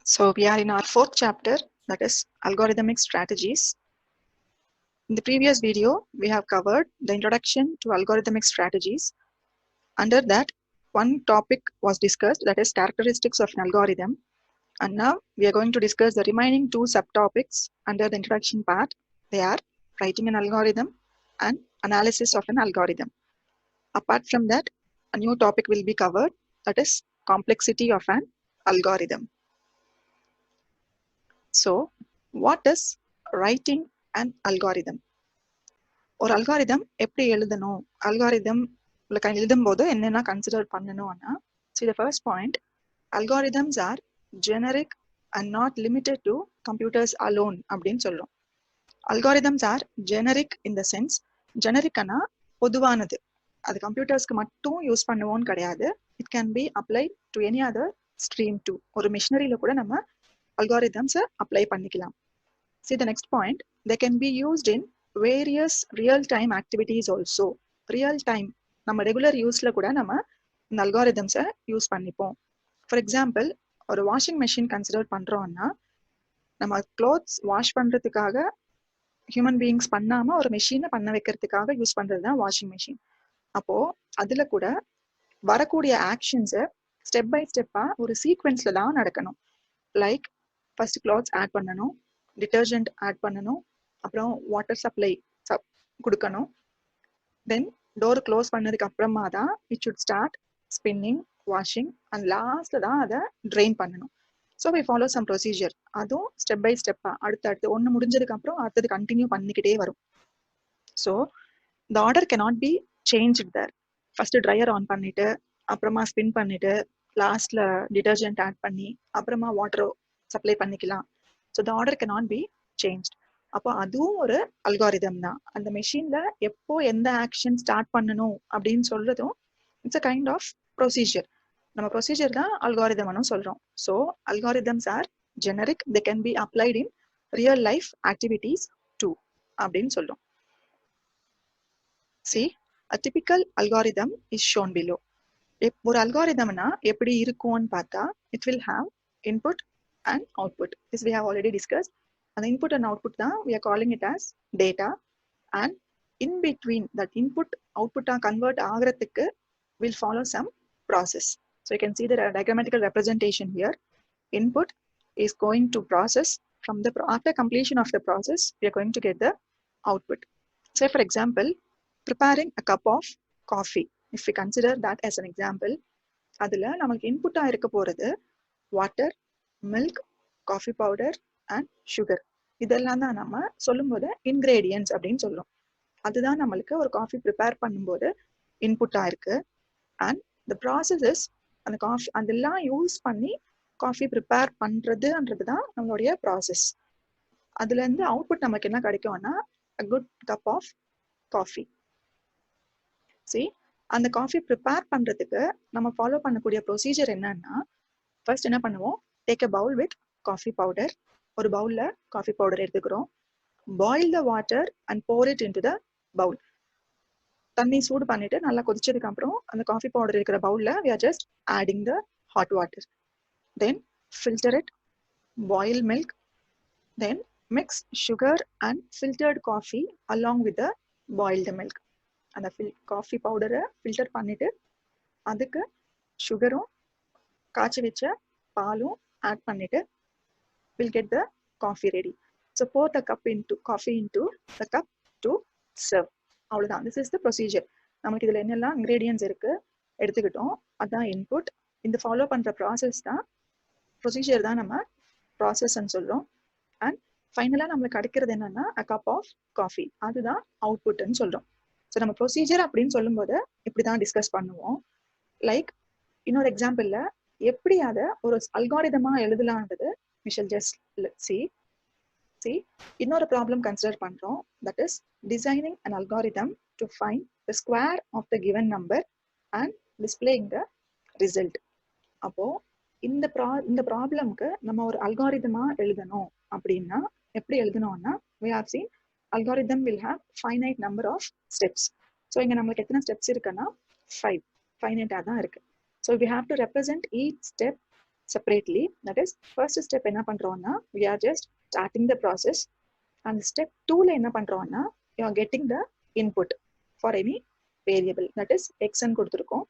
So we are in our fourth chapter, that is algorithmic strategies. In the previous video, we have covered the introduction to algorithmic strategies. Under that, one topic was discussed, that is characteristics of an algorithm. And now we are going to discuss the remaining two subtopics under the introduction part. They are writing an algorithm and analysis of an algorithm. Apart from that, a new topic will be covered, that is complexity of an algorithm. So, what is writing an algorithm? ஒரு algorithm எப்படி எழுதணும், algorithm எழுதும்போது என்னென்ன consider பண்ணணும்னா, see the first point, algorithms are generic and not limited to computers alone அப்படின்னு சொல்றோம். Algorithms are generic in the sense, generic-னா பொதுவானது, அது கம்ப்யூட்டர்ஸ்க்கு மட்டும் யூஸ் பண்ணுவோம்னு கிடையாது. It can be apply to any other stream too. ஒரு மிஷினரியில கூட நம்ம அல்காரிதம்ஸை அப்ளை பண்ணிக்கலாம். See the next point, they can be used in various real-time activities also. Real-time, நம்ம ரெகுலர் யூஸ்ல கூட நம்ம இந்த அல்காரிதம்ஸை யூஸ் பண்ணிப்போம். ஃபார் எக்ஸாம்பிள், ஒரு வாஷிங் மெஷின் கன்சிடர் பண்றோம்னா, நம்ம க்ளோத்ஸ் வாஷ் பண்றதுக்காக ஹியூமன் பீயிங்ஸ் பண்ணாம ஒரு மெஷினை பண்ண வைக்கிறதுக்காக யூஸ் பண்றது தான் வாஷிங் மெஷின். அப்போ அதுல கூட வரக்கூடிய ஆக்ஷன்ஸை ஸ்டெப் பை ஸ்டெப்பா ஒரு சீக்வென்ஸ்ல தான் நடக்கணும். லைக் ஃபர்ஸ்ட் கிளாத்ஸ் ஆட் பண்ணணும், டிட்டர்ஜென்ட் ஆட் பண்ணணும், அப்புறம் வாட்டர் சப்ளை கொடுக்கணும், தென் டோர் க்ளோஸ் பண்ணதுக்கு அப்புறமா தான் it should start spinning, washing, and லாஸ்ட்ல தான் அதை ட்ரெயின் பண்ணணும். So we follow some procedure. அதுவும் ஸ்டெப் பை ஸ்டெப்பா அடுத்தடுத்து ஒன்று முடிஞ்சதுக்கு அப்புறம் அடுத்தது கண்டினியூ பண்ணிக்கிட்டே வரும். So the order cannot be change there. First dryer on பண்ணிட்டு, அப்புறமா ஸ்பின் பண்ணிட்டு, லாஸ்ட்ல டிட்டர்ஜென்ட் ஆட் பண்ணி, அப்புறமா வாட்டர் சப்ளை பண்ணிக்கலாம். So the order cannot be change. அப்போ அதுவும் ஒரு அல்காரிதம் தான். அந்த மெஷின்ல எப்போ எந்த ஆக்ஷன் ஸ்டார்ட் பண்ணணும் அப்படின்னு சொல்றதும் it's a kind of procedure. நம்ம ப்ரொசீஜர் தான் அல்காரிதம்னு சொல்றோம். So algorithms are generic, they can be applied in real life activities too அப்படின்னு சொல்றோம். See, a typical algorithm is shown below. ஒரு அல்காரிதம்னா எப்படி இருக்கும்னு பார்த்தா, it will have input and output. This we have already discussed. அந்த input and output தான் we are calling it as data, and in between that input output convert ஆகிறதுக்கு will follow some process. So you can see the diagrammatical representation here. Input is going to process from the after completion of the process we are going to get the output. Say for example, preparing a cup of coffee. If we consider that as an example, அதுல நமக்கு இன்புட்டா இருக்க போறது water, milk, coffee powder and sugar. இதெல்லாம் தான் நம்ம சொல்லும் போது இன்கிரேடியன்ட்ஸ் அப்படின்னு சொல்றோம். அதுதான் நம்மளுக்கு ஒரு காஃபி ப்ரிப்பேர் பண்ணும்போது இன்புட்டா இருக்கு. அண்ட் த ப்ராசஸ் இஸ், அந்த காஃபி அதெல்லாம் யூஸ் பண்ணி காஃபி ப்ரிப்பேர் பண்றதுன்றது தான் நம்மளுடைய ப்ராசஸ். அதுல இருந்து அவுட்புட் நமக்கு என்ன கிடைக்கும்னா a good cup of coffee. See, அந்த காஃபி ப்ரிப்பேர் பண்றதுக்கு நம்ம ஃபாலோ பண்ணக்கூடிய ப்ரொசீஜர் என்னன்னா, ஃபர்ஸ்ட் என்ன பண்ணுவோம், take a bowl with coffee powder. ஒரு பவுல்ல காஃபி பவுடர் எடுத்துக்கிறோம். Boil the water and pour it into the bowl. தண்ணி சூடு பண்ணிட்டு நல்லா கொதிச்சதுக்கு அப்புறம் அந்த காஃபி பவுடர் இருக்கிற பவுல்ல we are just adding the hot water. Then filter it, boil milk, then mix sugar and filtered coffee along with the boiled milk. அந்த coffee பவுடரை ஃபில்டர் பண்ணிட்டு அதுக்கு சுகரும் காய்ச்சி வச்ச பாலும் ஆட் பண்ணிட்டு will get the coffee ready. So pour the cup into coffee into the cup to serve. அவ்வளோதான், திஸ் இஸ் த ப்ரொசீஜர். நமக்கு இதில் என்னெல்லாம் இன்க்ரீடியன்ஸ் இருக்கு எடுத்துக்கிட்டோம், அதுதான் இன்புட். இந்த ஃபாலோ பண்ணுற ப்ராசஸ் தான் ப்ரொசீஜர் தான் நம்ம ப்ராசஸ்ன்னு சொல்கிறோம். அண்ட் ஃபைனலாக நம்மளுக்கு கிடைக்கிறது என்னன்னா அ கப் ஆஃப் காஃபி, அதுதான் அவுட்புட்னு சொல்கிறோம். ஸோ நம்ம ப்ரொசீஜர் அப்படின்னு சொல்லும்போது இப்படி தான் டிஸ்கஸ் பண்ணுவோம். லைக் இன்னொரு எக்ஸாம்பிள்ல எப்படி அதை ஒரு அல்காரிதமா எழுதலான்றது we shall just see. இன்னொரு ப்ராப்ளம் கன்சிடர் பண்றோம், that is designing an algorithm to find the square of the given number and displaying the result. அப்போ இந்த ப்ராப்ளம்க்கு நம்ம ஒரு அல்காரிதமா எழுதணும் அப்படின்னா எப்படி எழுதணும்னா, we have seen algorithm will have finite number of steps. So இங்க நமக்கு எத்தனை ஸ்டெப்ஸ் இருக்குன்னா 5 finite தான் இருக்கு. So we have to represent each step separately. That is, first step enna pandrona, we are just starting the process, and step 2 la enna pandrona, you are getting the input for any variable, that is x ன்னு கொடுத்திருக்கோம்.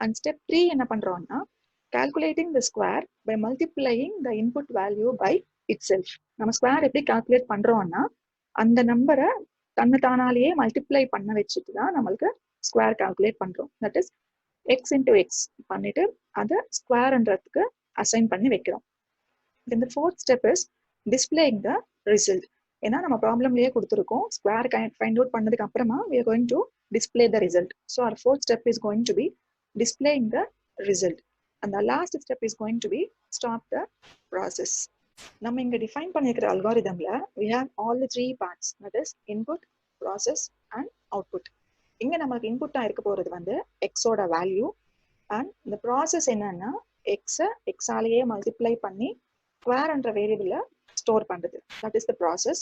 And step 3 enna pandrona, calculating the square by multiplying the input value by itself. நம்ம square எப்படி calculate பண்றோம்னா, அந்த நம்பரை தன்னை தானாலேயே multiply பண்ண வச்சுட்டு தான் நம்மளுக்கு ஸ்கொயர் கால்குலேட் பண்றோம். That is X into X பண்ணிட்டு அதை ஸ்கொயர்ன்றதுக்கு அசைன் பண்ணி வைக்கிறோம். Then the fourth step is displaying the result. ஏன்னா நம்ம ப்ராப்ளம்லயே கொடுத்துருக்கோம், ஸ்கொயர் ஃபைண்ட் அவுட் பண்ணதுக்கு அப்புறமா we are going to display the result. So our fourth step is going to be displaying the result. And the last step is going to be stop the process. நம்ம இங்க define பண்ணிருக்கிற அல்காரிதம்ல we have all the three parts, that is input, process and output. இங்க நமக்கு இன்புட்டா இருக்க போறது வந்து x ஓட value, and இந்த process என்னன்னா எக்ஸை எக்ஸாலேயே மல்டிப்ளை பண்ணி ஸ்கொயர் என்ற வேரியபிள ஸ்டோர் பண்றது, that is the process.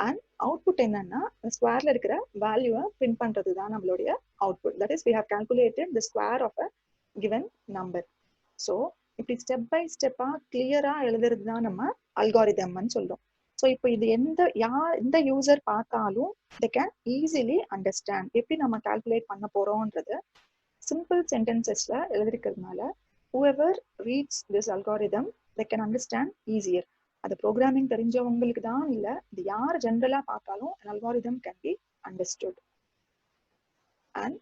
And output என்னன்னா ஸ்கொயர்ல இருக்கிற வேல்யூவை பிரிண்ட் பண்றது தான் நம்மளுடைய output. That is we have calculated the square of a given number. So இப்படி ஸ்டெப் பை ஸ்டெப்பா கிளியரா எழுதுறது தான் நம்ம அல்காரிதம்னு சொல்றோம். ஸோ இப்போ இது எந்த யூசர் பார்த்தாலும் they can easily understand எப்படி நம்ம கால்குலேட் பண்ண போறோம்ன்றது சிம்பிள் சென்டென்சஸ்ல எழுதிருக்கிறதுனால whoever reads this algorithm they can understand easier. அது ப்ரோக்ராமிங் தெரிஞ்சவங்களுக்கு தான் இல்ல, இது யார் ஜென்ரலா பார்த்தாலும் an algorithm can be understood. And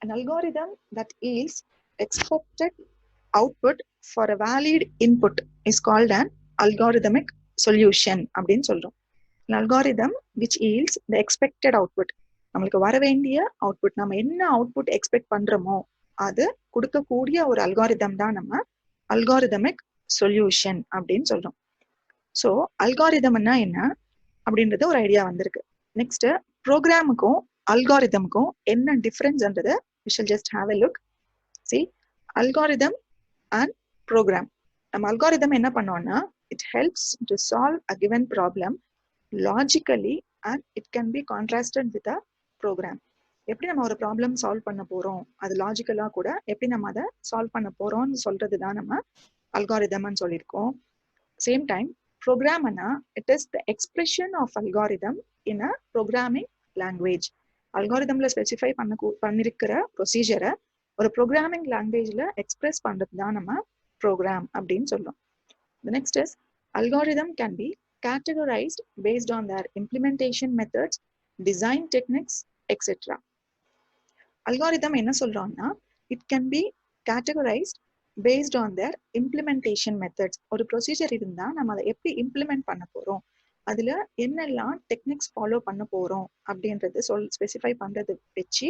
an algorithm that yields expected output for a valid input is called an algorithmic solution அப்படின்னு சொல்றோம். An algorithm which yields the expected output, நம்மளுக்கு வர வேண்டிய அவுட்புட், நம்ம என்ன அவுட்புட் எக்ஸ்பெக்ட் பண்றோமோ அது கொடுக்கக்கூடிய ஒரு அல்காரிதம் தான் நம்ம அல்காரிதமிக் சொல்யூஷன் அப்படின்னு சொல்றோம். ஸோ அல்காரிதம்னா என்ன அப்படின்றது ஒரு ஐடியா வந்திருக்கு. நெக்ஸ்ட் ப்ரோக்ராமுக்கும் அல்காரிதமுக்கும் என்ன டிஃபரன்ஸ்ன்றது we shall just have a look. See, algorithm and program. நம்ம அல்காரிதம் என்ன பண்ணோம்னா, it helps to solve a given problem logically and it can be contrasted with a program. எப்படி நம்ம ஒரு ப்ராப்ளம் சால்வ் பண்ண போறோம், அது லாஜிக்கலா கூட எப்படி நம்ம அதை சால்வ் பண்ண போறோம்னு சொல்றது தான் நம்ம அல்காரிதம்னு சொல்லியிருக்கோம். சேம் டைம் ப்ரோக்ராம்னா it is the expression of algorithm in a programming language. அல்காரிதம்ல ஸ்பெசிஃபை பண்ணிருக்கிற ப்ரொசீஜரை ஒரு ப்ரோக்ராமிங் லாங்குவேஜ்ல எக்ஸ்பிரஸ் பண்றது தான் நம்ம ப்ரோக்ராம் அப்படின்னு சொல்றோம். The next is algorithm can be categorized based on their implementation methods, design techniques, etc. Algorithm என்ன சொல்றோம்னா, it can be categorized based on their implementation methods. ஒரு ப்ரொசீஜர் இருந்தா நம்ம அதை எப்படி இம்ப்ளிமெண்ட் பண்ண போறோம், அதுல என்னெல்லாம் டெக்னிக்ஸ் ஃபாலோ பண்ண போறோம் அப்படின்றது ஸ்பெசிஃபை பண்றது வச்சு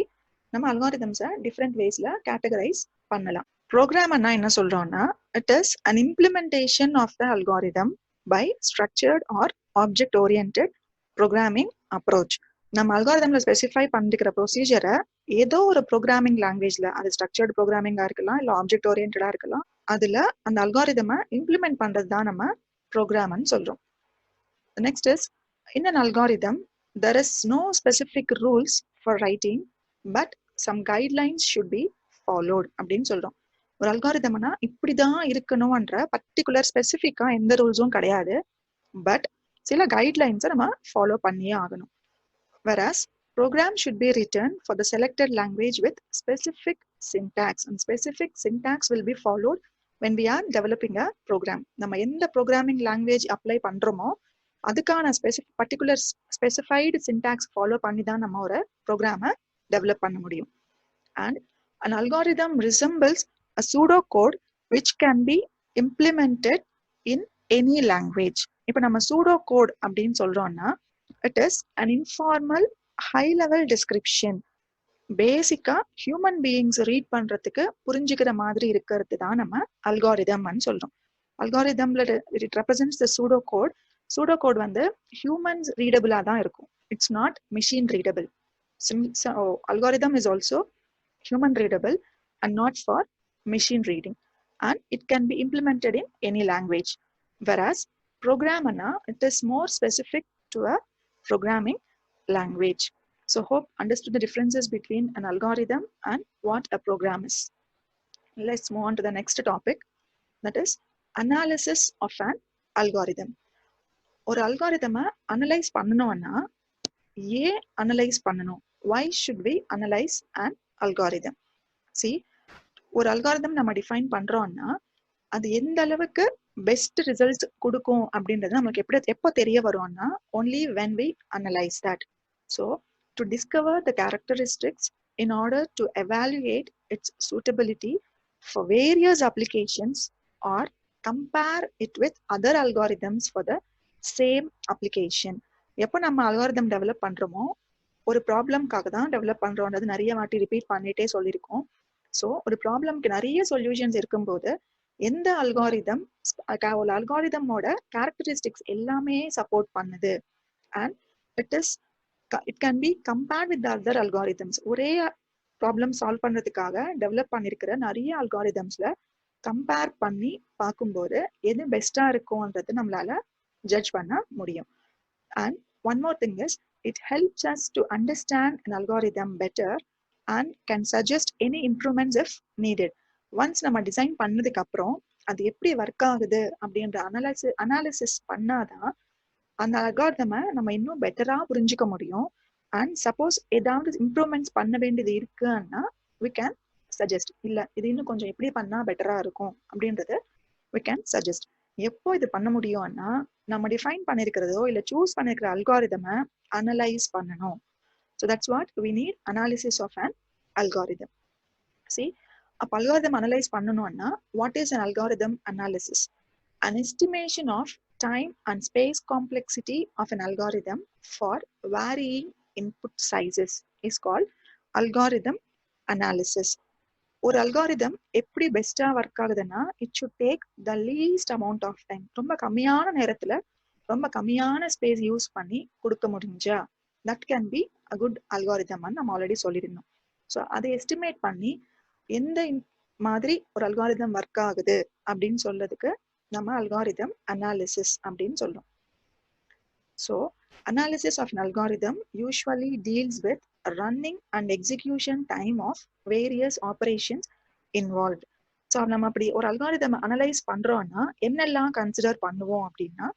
நம்ம அல்காரிதம்ஸை டிஃப்ரெண்ட் வேஸ்ல கேட்டகரைஸ் பண்ணலாம். ப்ரோக்ராம்னா என்ன சொல்றோம்னா, it is an implementation of the algorithm by structured or object oriented programming approach. நம்ம அல்காரிதம்ல ஸ்பெசிஃபை பண்ணிக்கிற ப்ரொசீஜரை ஏதோ ஒரு ப்ரோக்ராமிங் லாங்குவேஜ்ல, அது ஸ்ட்ரக்சர்ட் ப்ரோக்ராமிங்கா இருக்கலாம் இல்ல ஆப்ஜெக்ட் ஓரியன்டா இருக்கலாம், அதுல அந்த அல்காரிதமை இம்ப்ளிமெண்ட் பண்றது தான் நம்ம ப்ரோக்ராம்னு சொல்றோம். Next is, in an algorithm there is no specific rules for writing but some guidelines should be followed அப்படின்னு சொல்றோம். ஒரு அல்காரிதம்னா இப்படிதான் இருக்கணும்ன்ற பர்டிகுலர் ஸ்பெசிஃபிக்கா எந்த ரூல்ஸும் கிடையாது, பட் சில கைட்லைன்ஸை நம்ம ஃபாலோ பண்ணியே ஆகணும். Whereas program should be written for the selected language with specific syntax, and specific syntax will be followed when we are developing a program. நம்ம எந்த ப்ரோக்ராமிங் லாங்குவேஜ் அப்ளை பண்றோமோ அதுக்கான பர்டிகுலர் ஸ்பெசிஃபைடு சின்டாக்ஸ் ஃபாலோ பண்ணி தான் நம்ம ஒரு ப்ரோக்ராமை develop பண்ண முடியும். And an algorithm resembles a pseudocode which can be implemented in any language. இப்போ நம்ம pseudocode அப்படின்னு சொல்றோம்னா, it is an informal high level description. பேசிக்கா ஹியூமன் பீயிங்ஸ் ரீட் பண்றதுக்கு புரிஞ்சுக்கிற மாதிரி இருக்கிறது தான் நம்ம அல்காரிதம்னு சொல்றோம். அல்காரிதம்ல it represents the pseudocode. pseudocode வந்து ஹியூமன்ஸ் ரீடபிளா தான் இருக்கும், it's not machine readable. Algorithm is also human readable and not for machine reading, and it can be implemented in any language. Whereas program it is more specific to a programming language. So hope understood the differences between an algorithm and what a program is. Let's move on to the next topic, that is analysis of an algorithm. ஒரு அல்காரிதமை analyse பண்ணணும்னா ஏன் analyse பண்ணணும்? why should we analyze an algorithm? see, ஒரு algorithm நம்ம define பண்றோம்னா அது எந்த அளவுக்கு பெஸ்ட் ரிசல்ட்ஸ் கொடுக்கும் அப்படின்றது நமக்கு எப்போ தெரிய வரும்னா only when we analyze that. so to discover the characteristics in order to evaluate its suitability for various applications or compare it with other algorithms for the same application. எப்போ நம்ம algorithm develop பண்றோமோ ஒரு ப்ராப்ளம்காக தான் develop பண்றோம்ன்றது நிறைய வாட்டி repeat பண்ணிட்டே சொல்லியிருக்கோம். So ஒரு ப்ராப்ளம்க்கு நிறைய சொல்யூஷன்ஸ் இருக்கும்போது எந்த அல்காரிதம் ஒரு அல்காரிதமோட கேரக்டரிஸ்டிக்ஸ் எல்லாமே சப்போர்ட் பண்ணுது and it can B compared with other algorithms. ஒரே ப்ராப்ளம் சால்வ் பண்றதுக்காக டெவலப் பண்ணிருக்கிற நிறைய அல்காரிதம்ஸ்ல கம்பேர் பண்ணி பார்க்கும்போது எது பெஸ்டா இருக்கும்ன்றது நம்மளால ஜட்ஜ் பண்ண முடியும். And one more thing is it helps us to understand an algorithm better and can suggest any improvements if needed. once நம்ம டிசைன் பண்ணதுக்கு அப்புறம் அது எப்படி ஒர்க் ஆகுது அப்படின்ற அனாலிசிஸ் பண்ணாதான் அந்த அல்காரிதமை நம்ம இன்னும் பெட்டரா புரிஞ்சுக்க முடியும். அண்ட் சப்போஸ் ஏதாவது இம்ப்ரூவ்மெண்ட்ஸ் பண்ண வேண்டியது இருக்குன்னா we can suggest, இல்ல இது இன்னும் கொஞ்சம் எப்படி பண்ணா பெட்டரா இருக்கும் அப்படின்றது we can suggest. எப்போ இது பண்ண முடியும்னா நம்ம டிஃபைன் பண்ணிருக்கிறதோ இல்ல சூஸ் பண்ணிருக்கிற அல்காரிதமை அனலைஸ் பண்ணணும். so that's what we need analysis of an algorithm. see, அப்ப அல்காரிதம் அனலைஸ் பண்ணணும்னா what is an algorithm analysis? an estimation of time and space complexity of an algorithm for varying input sizes is called algorithm analysis. ஒரு algorithm எப்படி பெஸ்டா work ஆகுதுன்னா it should take the least amount of time. ரொம்ப கம்மியான நேரத்துல ரொம்ப கம்மியான space use பண்ணி கொடுக்க முடிஞ்சா that can be a good algorithm நம்ம ஆல்ரெடி சொல்லியிருந்தோம். ஸோ அதை எஸ்டிமேட் பண்ணி எந்த மாதிரி ஒரு அல்காரிதம் ஒர்க் ஆகுது அப்படின்னு சொல்றதுக்கு நம்ம அல்காரிதம் அனாலிசிஸ் அப்படின்னு சொல்றோம். So analysis of an algorithm usually deals with running and execution time of various operations involved. So நம்ம அப்படி ஒரு அல்காரிதம் அனலைஸ் பண்றோம்னா என்னெல்லாம் கன்சிடர் பண்ணுவோம் அப்படின்னா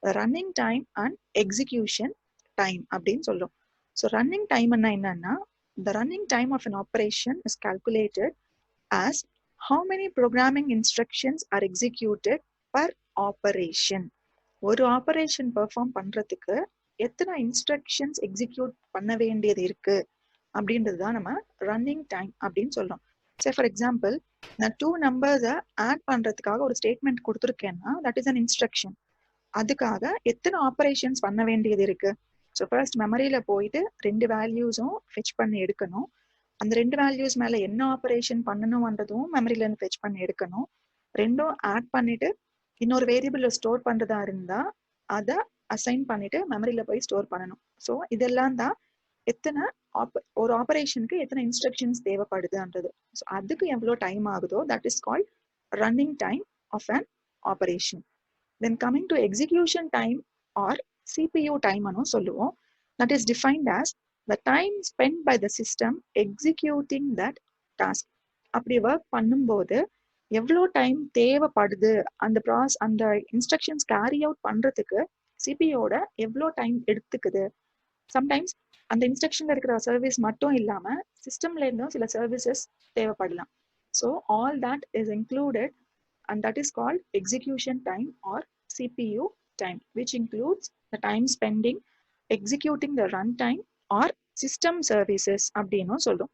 running time and execution time அப்படின்னு சொல்றோம். ஸோ ரன்னிங் டைம் என்னன்னா the running time of an operation is calculated as how many programming instructions are executed per operation. ஒரு ஆபரேஷன் பெர்ஃபார்ம் பண்றதுக்கு எத்தனை இன்ஸ்ட்ரக்ஷன்ஸ் எக்ஸிக்யூட் பண்ண வேண்டியது இருக்கு அப்படின்றது தான் நம்ம ரன்னிங் டைம் அப்படின்னு சொல்றோம். சரி, ஃபார் எக்ஸாம்பிள் நான் 2 நம்பர்ஸை ஆட் பண்றதுக்காக ஒரு ஸ்டேட்மெண்ட் கொடுத்துருக்கேன்னா தட் இஸ் அன் இன்ஸ்ட்ரக்ஷன். அதுக்காக எத்தனை ஆபரேஷன்ஸ் பண்ண வேண்டியது இருக்கு? ஸோ ஃபர்ஸ்ட் மெமரியில போயிட்டு 2 வேல்யூஸும் ஃபெச் பண்ணி எடுக்கணும். அந்த 2 வேல்யூஸ் மேல என்ன ஆபரேஷன் பண்ணணும்ன்றதும் மெமரியில இருந்து ஃபெச் பண்ணி எடுக்கணும். ரெண்டும் ஆட் பண்ணிட்டு இன்னொரு வேரியபிள்ல ஸ்டோர் பண்றதா இருந்தா அதை அசைன் பண்ணிட்டு மெமரியில போய் ஸ்டோர் பண்ணணும். ஸோ இதெல்லாம் தான் எத்தனை ஒரு ஆபரேஷனுக்கு எத்தனை இன்ஸ்ட்ரக்ஷன்ஸ் தேவைப்படுதுன்றது. ஸோ அதுக்கு எவ்வளோ டைம் ஆகுதோ that is called running time of an operation. Then coming to execution time or CPU டைம்னு சொல்லுவோம். That is defined as the time spent by the system executing that task. அப்படி work பண்ணும்போது எவ்வளோ time தேவைப்படுது அந்த instructions carry out பண்றதுக்கு சிபியோட எவ்வளோ time எடுத்துக்குது. சம்டைம்ஸ் அந்த இன்ஸ்ட்ரக்ஷன்ல இருக்கிற சர்வீஸ் மட்டும் இல்லாம சிஸ்டம்ல இருந்தும் சில சர்வீசஸ் தேவைப்படலாம். So all that is included and that is called execution time or CPU time, which includes the time spending executing the runtime or system services அப்படின்னு சொல்றோம்.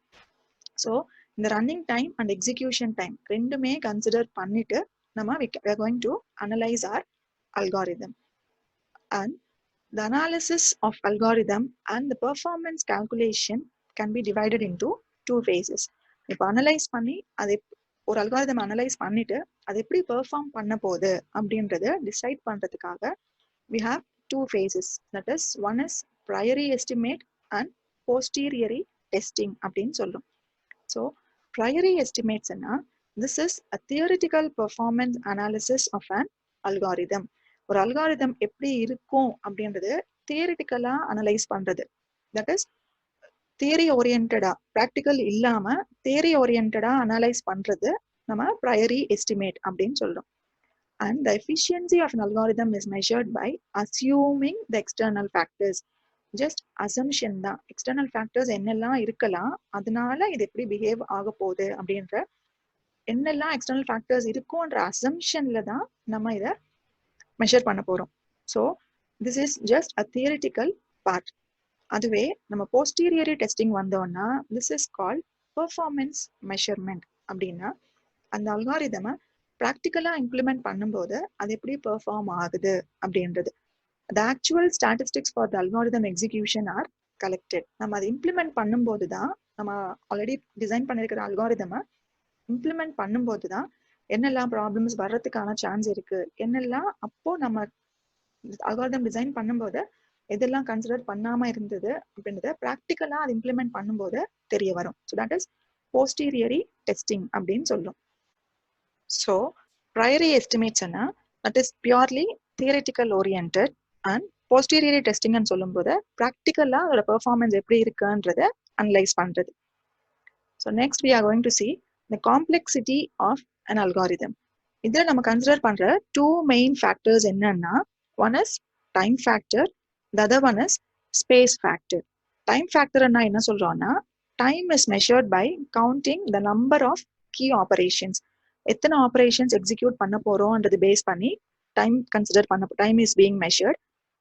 ஸோ இந்த running time and execution time ரெண்டுமே consider பண்ணிட்டு நம்ம we are going to analyze our algorithm. And the analysis of algorithm and the performance calculation can be divided into 2 phases. இப்போ analyse பண்ணி அதை ஒரு அல்காரிதம் அனலைஸ் பண்ணிட்டு அது எப்படி பெர்ஃபார்ம் பண்ண போகுது அப்படின்றத டிசைட் பண்றதுக்காக we have 2 phases. That is, one is priori estimate and posteriori testing அப்படின்னு சொல்றோம். So priori estimates this is a theoretical performance analysis of an algorithm. ஒரு அல்காரிதம் எப்படி இருக்கும் அப்படின்றது தியரிட்டிக்கலா அனலைஸ் பண்றது. தட் இஸ் தியரி ஓரியன்டா, ப்ராக்டிக்கல் இல்லாம theory ஓரியன்டா analyse பண்றது நம்ம priori estimate அப்படின்னு சொல்றோம். And the efficiency of an algorithm is measured by assuming the external factors. Just assumption தான். எக்ஸ்டர்னல் ஃபேக்டர்ஸ் என்னெல்லாம் இருக்கலாம், அதனால இது எப்படி பிஹேவ் ஆக போகுது அப்படின்ற என்னெல்லாம் எக்ஸ்டர்னல் ஃபேக்டர்ஸ் இருக்கும்ன்ற அசம்ஷன்ல தான் நம்ம இதை மெஷர் பண்ண போறோம். So this is just a theoretical part. அதுவே நம்ம போஸ்டீரியரி டெஸ்டிங் வந்தோம்னா this is called performance measurement. அப்படின்னா அந்த அல்காரிதமை ப்ராக்டிக்கலாக இம்ப்ளிமெண்ட் பண்ணும்போது அது எப்படி பெர்ஃபார்ம் ஆகுது அப்படின்றது. The actual statistics for the algorithm execution are collected. நம்ம அதை இம்ப்ளிமெண்ட் பண்ணும்போது தான், நம்ம ஆல்ரெடி டிசைன் பண்ணியிருக்கிற அல்காரிதமை இம்ப்ளிமெண்ட் பண்ணும்போது தான் என்னெல்லாம் ப்ராப்ளம்ஸ் வர்றதுக்கான சான்ஸ் இருக்கு, என்னெல்லாம் அப்போ நம்ம அல்காரிதம் டிசைன் பண்ணும்போது எதெல்லாம் கன்சிடர் பண்ணாம இருந்தது அப்படின்றத ப்ராக்டிக்கலா அது இம்ப்ளிமெண்ட் பண்ணும்போது தெரிய வரும். So that is posteriori testing அப்படின்னு சொல்லும். ஸோ ப்ரையரி எஸ்டிமேட்ஸ்னா that is purely theoretical oriented. And posteriori டெஸ்டிங்னு சொல்லும்போது ப்ராக்டிக்கலா அதோட பெர்ஃபார்மன்ஸ் எப்படி இருக்குன்றத அனலைஸ் பண்றது. So next we are going to see the complexity of an algorithm. இதில் நம்ம கன்சிடர் பண்ற டூ மெயின் ஃபேக்டர்ஸ் என்னன்னா, one is time factor, the other one is space factor. Time ஃபேக்டர்னா என்ன சொல்றோம்னா, time is measured by counting the number of key operations. எத்தனை operations execute பண்ண போறோம்ன்றது பேஸ் பண்ணி டைம் கன்சிடர் பண்ண, time is being measured.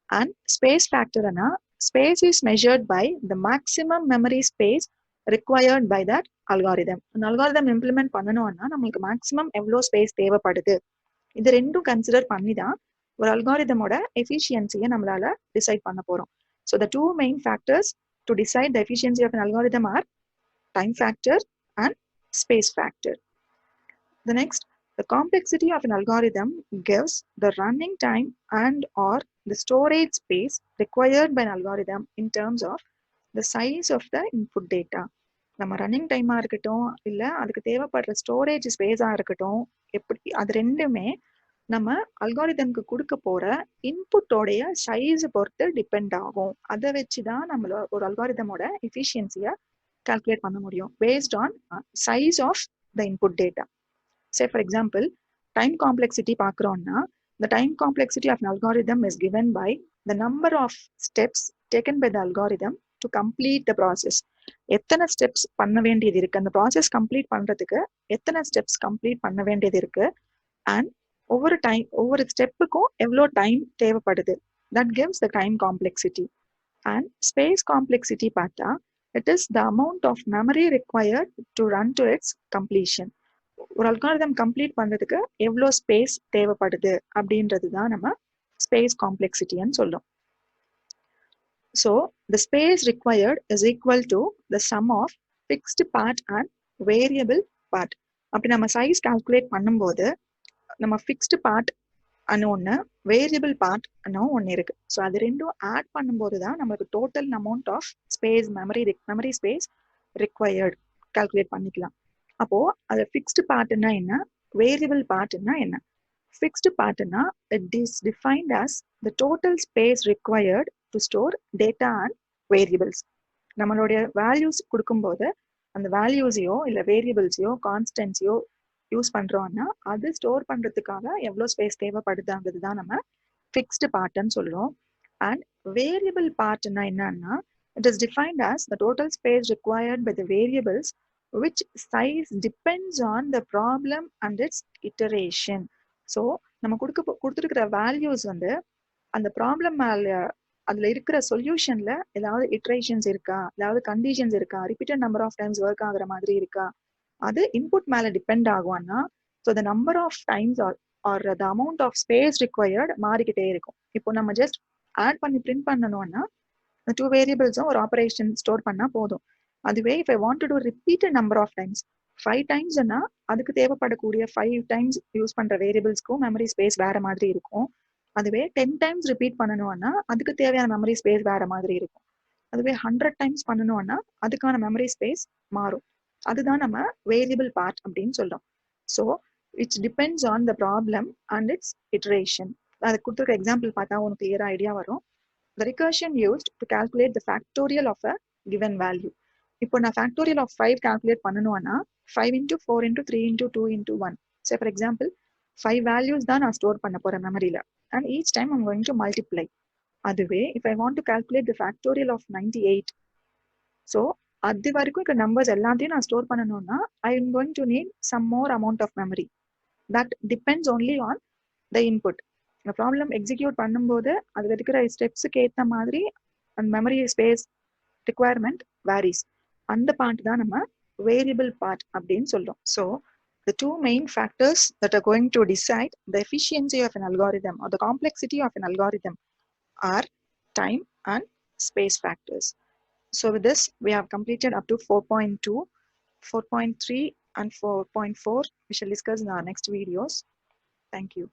And space factor na space is measured by the maximum memory space required by that algorithm. An algorithm implement பண்ணனும்னா நமக்கு maximum எவ்வளோ space தேவைப்படுது, இது ரெண்டும் கன்சிடர் பண்ணி தான் ஒரு அல்காரிதமோட எஃபிஷியன்சியை நம்மளால டிசைட் பண்ண போறோம். So the two main factors to decide the efficiency of an algorithm are time factor and space factor. The next, the complexity of an algorithm gives the running time and or the storage space required by an algorithm in terms of the size of the input data. நம்ம running டைமாக இருக்கட்டும், இல்லை அதுக்கு தேவைப்படுற storage ஸ்பேஸாக இருக்கட்டும், எப்படி அது ரெண்டுமே நம்ம அல்காரிதம்க்கு கொடுக்க போகிற இன்புட்டோடைய சைஸை பொறுத்து டிபெண்ட் ஆகும். அதை வச்சு தான் நம்மள ஒரு அல்காரிதமோட எஃபிஷியன்சியை கால்குலேட் பண்ண முடியும் based on size of the input data. Say for example, time complexity பார்க்குறோம்னா, the time complexity of an algorithm is given by the number of steps taken by the algorithm to complete the process. எத்தனை steps பண்ண வேண்டியது இருக்கு, அந்த process complete பண்றதுக்கு எத்தனை steps complete பண்ண வேண்டியது இருக்கு, அண்ட் ஒவ்வொரு ஸ்டெப்புக்கும் எவ்வளோ டைம் தேவைப்படுது. That gives the time complexity. And space complexity பார்த்தா, it is the amount of memory required to run to its completion. ஒரு அல்காரிதம் கம்ப்ளீட் பண்றதுக்கு எவ்வளோ ஸ்பேஸ் தேவைப்படுது அப்படின்றது தான் நம்ம ஸ்பேஸ் காம்ப்ளெக்சிட்டின்னு சொல்லும். So the space required is equal to the sum of fixed part and variable part. அப்படி நம்ம சைஸ் கால்குலேட் பண்ணும்போது நம்ம ஃபிக்ஸ்டு பார்ட் அன்னு ஒன்று, வேரியபிள் பார்ட் அன்னு ஒன்று இருக்கு. ஸோ அது ரெண்டும் ஆட் பண்ணும்போது தான் நமக்கு total amount of space memory space required calculate பண்ணிக்கலாம். அப்போ அது ஃபிக்ஸ்டு பார்ட்னா என்ன, வேரியபிள் பார்ட்னா என்ன? ஃபிக்ஸ்டு பார்ட்னா it is defined as the total space required to store data and variables. நம்மளுடைய வேல்யூஸ் கொடுக்கும்போது அந்த வேல்யூஸையோ இல்லை வேரியபிள்ஸையோ கான்ஸ்டன்ஸையோ யூஸ் பண்றோம்னா அது ஸ்டோர் பண்றதுக்காக எவ்வளோ ஸ்பேஸ் தேவைப்படுதுங்கிறது தான் நம்ம ஃபிக்ஸ்டு பார்ட்னு சொல்றோம். அண்ட் வேரியபிள் பார்ட்னா என்னன்னா, it is defined as the total space required by the variables which size depends on the problem and its iteration. ஸோ நம்ம கொடுத்துருக்கிற வேல்யூஸ் வந்து அந்த ப்ராப்ளம் அதில் இருக்கிற சொல்யூஷன்ல ஏதாவது இட்ரேஷன்ஸ் இருக்கா, ஏதாவது கண்டிஷன்ஸ் இருக்கா, repeated number of times work ஆகுற மாதிரி இருக்கா, அது இன்புட் மேலே டிபெண்ட் ஆகும்னா so the number of times or the amount of space required மாறிக்கிட்டே இருக்கும். இப்போ நம்ம ஜஸ்ட் ஆட் பண்ணி பிரிண்ட் பண்ணணும்னா இந்த டூ வேரியபிள்ஸும் ஒரு ஆப்ரேஷன் ஸ்டோர் பண்ணா போதும். அதுவே if I want to do repeated number of times 5 times னா அதுக்கு தேவைப்படக்கூடிய 5 times யூஸ் பண்ற வேரியபிள்ஸ்க்கும் மெமரி ஸ்பேஸ் வேற மாதிரி இருக்கும். அதுவே 10 times ரிப்பீட் பண்ணணும்னா அதுக்கு தேவையான மெமரி ஸ்பேஸ் வேற மாதிரி இருக்கும். அதுவே 100 times பண்ணணும்னா அதுக்கான மெமரி ஸ்பேஸ் மாறும். அதுதான் நம்ம வேரியபிள் பார்ட் அப்படின்னு சொல்றோம். So it's depends on the problem and it's iteration. அதுக்கு கொடுத்துருக்க எக்ஸாம்பிள் பார்த்தா உனக்கு கிளியரா ஐடியா வரும். The recursion used to calculate the factorial of a given value. இப்போ நான் ஃபேக்டோரியல் ஆஃப் 5 கால்குலேட் பண்ணணும்னா 5 into 4 into 3 into 2 into 1. So for example, 5 values தான் நான் ஸ்டோர் பண்ண போறேன் மெமரியில. And each time I'm going to multiply. அதுவே if I want to calculate the factorial of 98, so அது வரைக்கும் இருக்க numbers எல்லாத்தையும் நான் ஸ்டோர் பண்ணணும்னா I am going to need some more amount of memory. That depends only on the input. இந்த problem execute பண்ணும்போது அதுல இருக்கிற ஸ்டெப்ஸுக்கு ஏற்ற மாதிரி அந்த மெமரி ஸ்பேஸ் requirement varies. அந்த பார்ட் தான் நம்ம வேரியபிள் பார்ட் அப்படின்னு சொல்றோம். So the two main factors that are going to decide the efficiency of an algorithm or the complexity of an algorithm are time and space factors. So with this, we have completed up to 4.2, 4.3 and 4.4. We shall discuss in our next videos. Thank you.